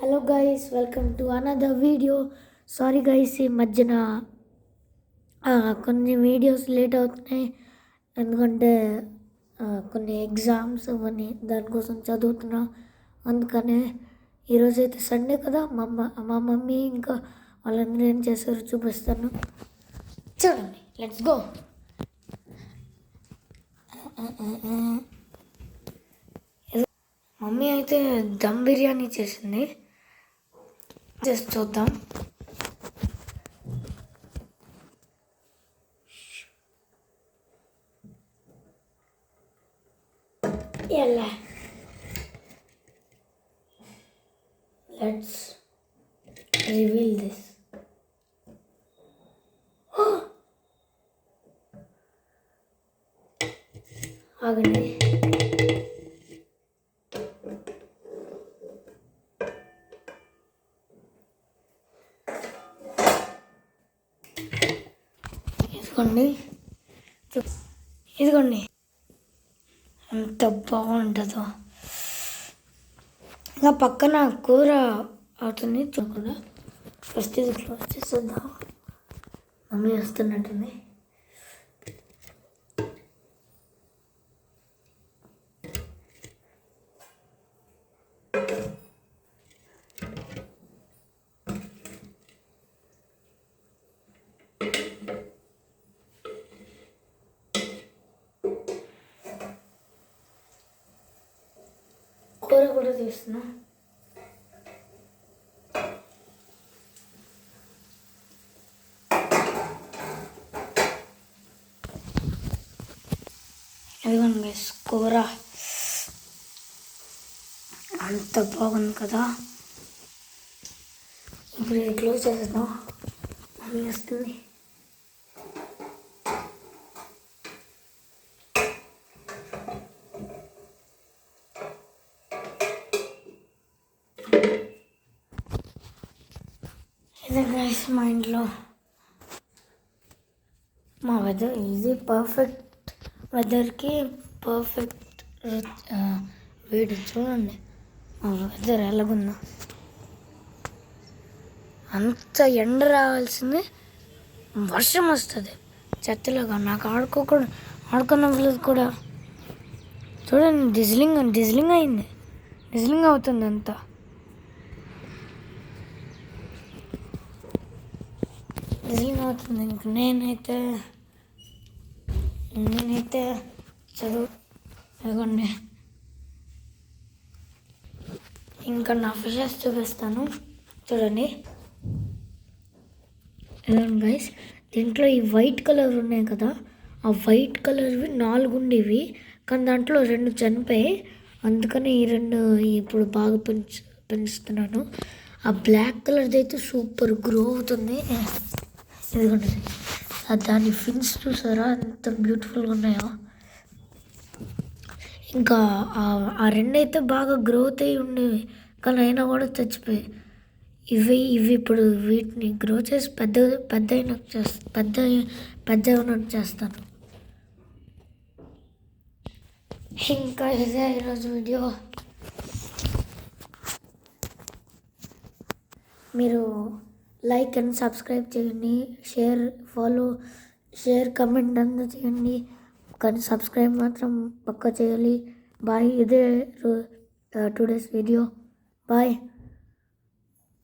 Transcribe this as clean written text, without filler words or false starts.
Hello guys, welcome to another video. Sorry guys, ఈ మధ్యన కొన్ని వీడియోస్ లేట్ అవుతున్నాయి. ఎందుకంటే కొన్ని ఎగ్జామ్స్ అవన్నీ దానికోసం చదువుతున్నా. అందుకనే ఈరోజైతే సండే కదా. మా మమ్మీ ఇంకా వాళ్ళందరూ ఏం చేశారో చూపిస్తాను, చూడండి. Let's go. మమ్మీ అయితే దమ్ బిర్యానీ చేసింది, జస్ట్ చూద్దాం. ఎలా లెట్స్ రివీల్ దిస్. ఆగండి, ఇదిగోండి ఎంత బాగుంటుందో. ఇంకా పక్కన కూర అవుతుంది చూడకుండా. ఫస్ట్ ఇది క్లోజ్ చేసేద్దాం. మమ్మీ వస్తున్నట్టుంది. కూర కూడా తీస్తున్నా. ఇదిగోండి గైస్, కూర అంత బాగుంది కదా. ఇప్పుడు ఇది క్లోజ్ చేసేద్దాం. మమ్మీ వస్తుంది. ఇదే గైస్ మా ఇంట్లో మా వెదర్. ఇది పర్ఫెక్ట్ వెదర్కి పర్ఫెక్ట్ వేడి. చూడండి మా వెదర్ ఎలాగుందో. అంత ఎండ రావాల్సింది వర్షం వస్తుంది చెత్తలాగా. నాకు ఆడుకున్న కూడా చూడండి, డిజిలింగ్ అయింది. డిజిలింగ్ అవుతుంది అంతా. డిజిలింగ్ అవుతుంది. ఇంక నేనైతే చదువుకోండి. ఇంకా నా ఫిషెస్ చూపిస్తాను, చూడండి. గైస్, దీంట్లో ఈ వైట్ కలర్ ఉన్నాయి కదా, ఆ వైట్ కలర్వి 4 ఉండేవి, కానీ దాంట్లో 2 చనిపోయాయి. అందుకని ఈ 2 ఇప్పుడు బాగా పెంచుతున్నాను. ఆ బ్లాక్ కలర్ది అయితే సూపర్ గ్రో అవుతుంది. ఎందుకంటే దాని ఫిన్స్ చూసారా ఎంత బ్యూటిఫుల్గా ఉన్నాయో. ఇంకా ఆ 2 అయితే బాగా గ్రోత్ అయ్యి ఉండేవి, కానీ అయినా కూడా చచ్చిపోయాయి. ఇవి ఇప్పుడు వీటిని గ్రో చేసి పెద్ద చేస్తాను. ఇంకా ఇదే ఈరోజు వీడియో. మీరు లైక్ అండ్ సబ్స్క్రైబ్ చేయండి, షేర్ కమెంట్ అంతా చేయండి, కానీ సబ్స్క్రైబ్ మాత్రం పక్కా చేయాలి. బాయ్. ఇదే టుడేస్ వీడియో. బాయ్.